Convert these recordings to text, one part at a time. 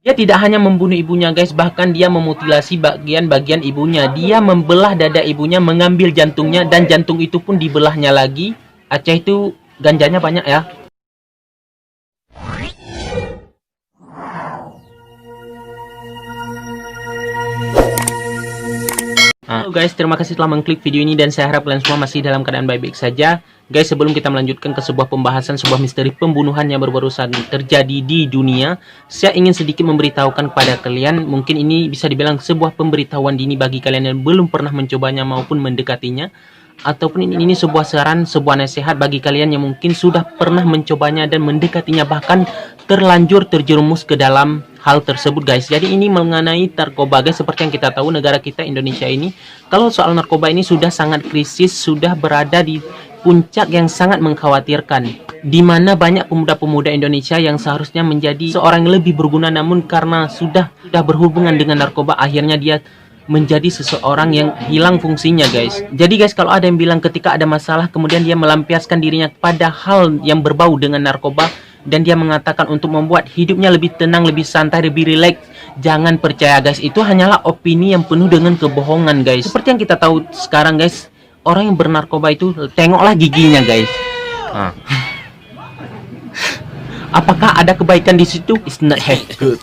Dia tidak hanya membunuh ibunya guys, bahkan dia memutilasi bagian-bagian ibunya. Dia membelah dada ibunya, mengambil jantungnya, dan jantung itu pun dibelahnya lagi. Aceh itu ganjanya banyak ya. Halo guys, terima kasih telah mengklik video ini dan saya harap kalian semua masih dalam keadaan baik-baik saja. Guys, sebelum kita melanjutkan ke sebuah pembahasan sebuah misteri pembunuhan yang baru-barusan terjadi di dunia, saya ingin sedikit memberitahukan kepada kalian, mungkin ini bisa dibilang sebuah pemberitahuan dini bagi kalian yang belum pernah mencobanya maupun mendekatinya, ataupun ini sebuah saran, sebuah nasihat bagi kalian yang mungkin sudah pernah mencobanya dan mendekatinya, bahkan terlanjur terjerumus ke dalam hal tersebut guys. Jadi ini mengenai narkoba guys. Seperti yang kita tahu, negara kita Indonesia ini, kalau soal narkoba ini sudah sangat krisis, sudah berada di puncak yang sangat mengkhawatirkan, di mana banyak pemuda-pemuda Indonesia yang seharusnya menjadi seorang yang lebih berguna, namun karena sudah berhubungan dengan narkoba, akhirnya dia menjadi seseorang yang hilang fungsinya guys. Jadi guys, kalau ada yang bilang ketika ada masalah kemudian dia melampiaskan dirinya pada hal yang berbau dengan narkoba, dan dia mengatakan untuk membuat hidupnya lebih tenang, lebih santai, lebih rileks, jangan percaya guys. Itu hanyalah opini yang penuh dengan kebohongan guys. Seperti yang kita tahu sekarang guys, orang yang bernarkoba itu, tengoklah giginya guys. Apakah ada kebaikan di situ? It's not good.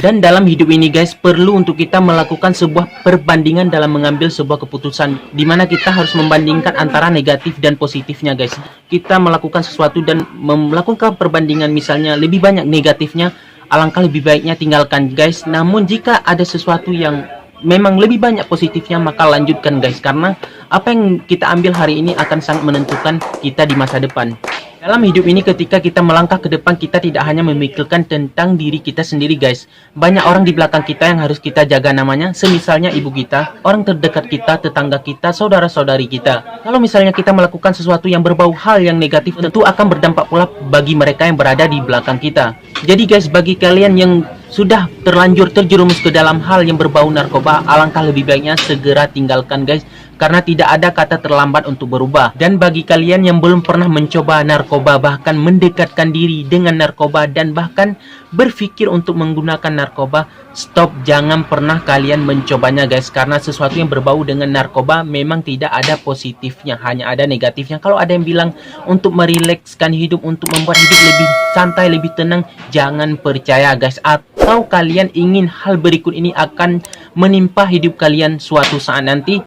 Dan dalam hidup ini guys, perlu untuk kita melakukan sebuah perbandingan dalam mengambil sebuah keputusan, dimana kita harus membandingkan antara negatif dan positifnya guys. Kita melakukan sesuatu dan melakukan perbandingan, misalnya lebih banyak negatifnya, alangkah lebih baiknya tinggalkan guys. Namun jika ada sesuatu yang memang lebih banyak positifnya, maka lanjutkan guys, karena apa yang kita ambil hari ini akan sangat menentukan kita di masa depan. Dalam hidup ini, ketika kita melangkah ke depan, kita tidak hanya memikirkan tentang diri kita sendiri guys. Banyak orang di belakang kita yang harus kita jaga namanya, semisalnya ibu kita, orang terdekat kita, tetangga kita, saudara-saudari kita. Kalau misalnya kita melakukan sesuatu yang berbau hal yang negatif, tentu akan berdampak pula bagi mereka yang berada di belakang kita. Jadi guys, bagi kalian yang sudah terlanjur terjerumus ke dalam hal yang berbau narkoba, alangkah lebih baiknya segera tinggalkan guys, karena tidak ada kata terlambat untuk berubah. Dan bagi kalian yang belum pernah mencoba narkoba, bahkan mendekatkan diri dengan narkoba, dan bahkan berpikir untuk menggunakan narkoba, stop, jangan pernah kalian mencobanya guys, karena sesuatu yang berbau dengan narkoba memang tidak ada positifnya, hanya ada negatifnya. Kalau ada yang bilang untuk merilekskan hidup, untuk membuat hidup lebih santai, lebih tenang, jangan percaya guys. Atau kalian ingin hal berikut ini akan menimpa hidup kalian suatu saat nanti.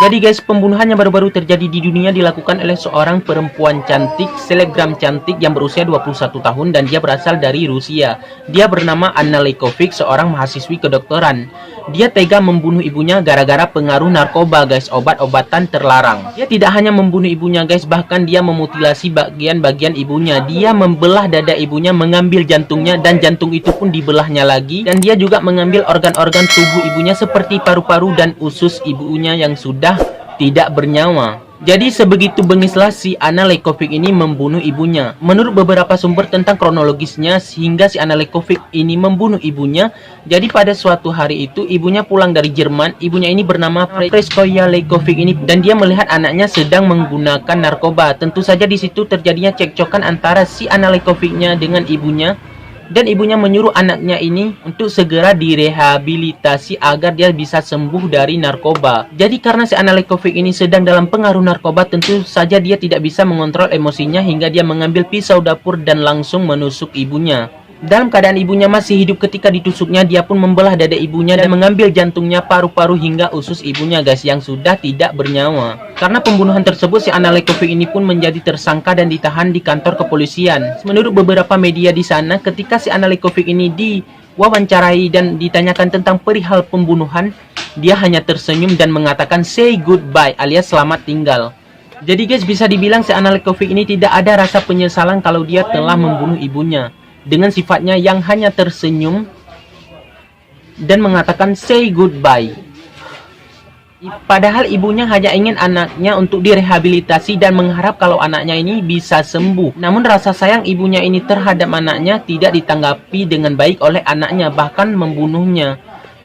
Jadi guys, pembunuhan yang baru-baru terjadi di dunia dilakukan oleh seorang perempuan cantik, selebgram cantik yang berusia 21 tahun dan dia berasal dari Rusia. Dia bernama Anna Leykovic, seorang mahasiswi kedokteran. Dia tega membunuh ibunya gara-gara pengaruh narkoba guys, obat-obatan terlarang. Dia tidak hanya membunuh ibunya guys, bahkan dia memutilasi bagian-bagian ibunya. Dia membelah dada ibunya, mengambil jantungnya, dan jantung itu pun dibelahnya lagi. Dan dia juga mengambil organ-organ tubuh ibunya seperti paru-paru dan usus ibunya yang sudah tidak bernyawa. Jadi sebegitu bengislah si Anna Leykovic ini membunuh ibunya. Menurut beberapa sumber tentang kronologisnya, sehingga si Anna Leykovic ini membunuh ibunya, jadi pada suatu hari itu ibunya pulang dari Jerman. Ibunya ini bernama Preskoya Leykovic ini, dan dia melihat anaknya sedang menggunakan narkoba. Tentu saja di situ terjadinya cekcokan antara si Anna Leykovicnya dengan ibunya. Dan ibunya menyuruh anaknya ini untuk segera direhabilitasi agar dia bisa sembuh dari narkoba. Jadi karena si Anna Leykovic ini sedang dalam pengaruh narkoba, tentu saja dia tidak bisa mengontrol emosinya hingga dia mengambil pisau dapur dan langsung menusuk ibunya. Dalam keadaan ibunya masih hidup ketika ditusuknya, dia pun membelah dada ibunya dan mengambil jantungnya, paru-paru hingga usus ibunya guys, yang sudah tidak bernyawa. Karena pembunuhan tersebut, si Anna Leykovic ini pun menjadi tersangka dan ditahan di kantor kepolisian. Menurut beberapa media di sana, ketika si Anna Leykovic ini diwawancarai dan ditanyakan tentang perihal pembunuhan, dia hanya tersenyum dan mengatakan say goodbye alias selamat tinggal. Jadi guys, bisa dibilang si Anna Leykovic ini tidak ada rasa penyesalan kalau dia telah membunuh ibunya. Dengan sifatnya yang hanya tersenyum dan mengatakan say goodbye. Padahal ibunya hanya ingin anaknya untuk direhabilitasi dan mengharap kalau anaknya ini bisa sembuh. Namun rasa sayang ibunya ini terhadap anaknya tidak ditanggapi dengan baik oleh anaknya, bahkan membunuhnya.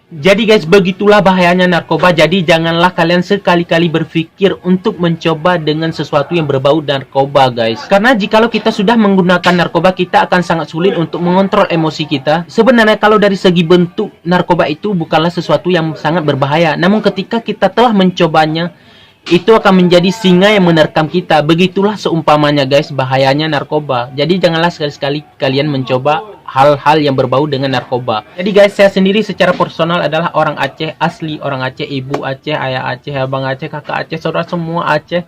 Jadi guys, begitulah bahayanya narkoba. Jadi janganlah kalian sekali-kali berpikir untuk mencoba dengan sesuatu yang berbau narkoba guys. Karena jikalau kita sudah menggunakan narkoba, kita akan sangat sulit untuk mengontrol emosi kita. Sebenarnya kalau dari segi bentuk, narkoba itu bukanlah sesuatu yang sangat berbahaya. Namun ketika kita telah mencobanya, itu akan menjadi singa yang menerkam kita. Begitulah seumpamanya guys, bahayanya narkoba. Jadi janganlah sekali-sekali kalian mencoba hal-hal yang berbau dengan narkoba. Jadi guys, saya sendiri secara personal adalah orang Aceh asli, orang Aceh, ibu Aceh, ayah Aceh, abang Aceh, kakak Aceh, saudara semua Aceh.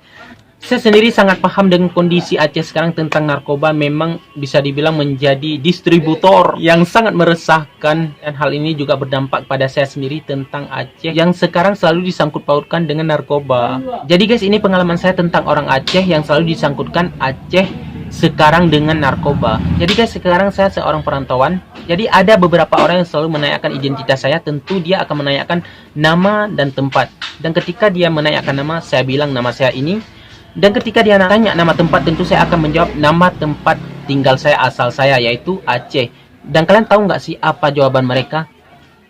Saya sendiri sangat paham dengan kondisi Aceh sekarang tentang narkoba. Memang bisa dibilang menjadi distributor yang sangat meresahkan. Dan hal ini juga berdampak pada saya sendiri tentang Aceh yang sekarang selalu disangkut pautkan dengan narkoba. Jadi guys, ini pengalaman saya tentang orang Aceh yang selalu disangkutkan Aceh sekarang dengan narkoba. Jadi guys, sekarang saya seorang perantauan. Jadi ada beberapa orang yang selalu menanyakan identitas saya. Tentu dia akan menanyakan nama dan tempat. Dan ketika dia menanyakan nama, saya bilang nama saya ini. Dan ketika dia tanya nama tempat, tentu saya akan menjawab nama tempat tinggal saya, asal saya, yaitu Aceh. Dan kalian tahu nggak sih apa jawaban mereka?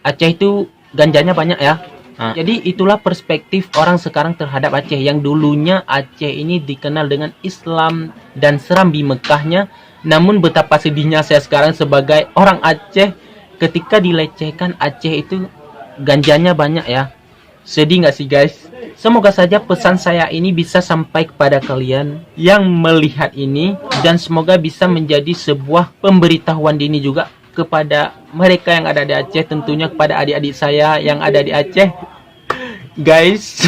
Aceh itu ganjanya banyak ya. Nah, jadi itulah perspektif orang sekarang terhadap Aceh. Yang dulunya Aceh ini dikenal dengan Islam dan serambi Mekahnya. Namun betapa sedihnya saya sekarang sebagai orang Aceh ketika dilecehkan Aceh itu ganjanya banyak ya. Sedih nggak sih guys? Semoga saja pesan saya ini bisa sampai kepada kalian yang melihat ini. Dan semoga bisa menjadi sebuah pemberitahuan dini juga kepada mereka yang ada di Aceh. Tentunya kepada adik-adik saya yang ada di Aceh. Guys.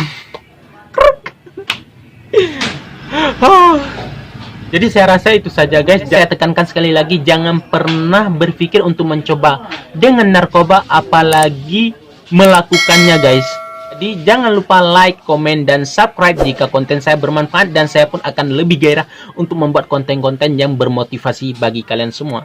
Jadi saya rasa itu saja guys. Saya tekankan sekali lagi, jangan pernah berpikir untuk mencoba dengan narkoba, apalagi melakukannya guys. Jadi jangan lupa like, komen, dan subscribe jika konten saya bermanfaat, dan saya pun akan lebih gairah untuk membuat konten-konten yang bermotivasi bagi kalian semua.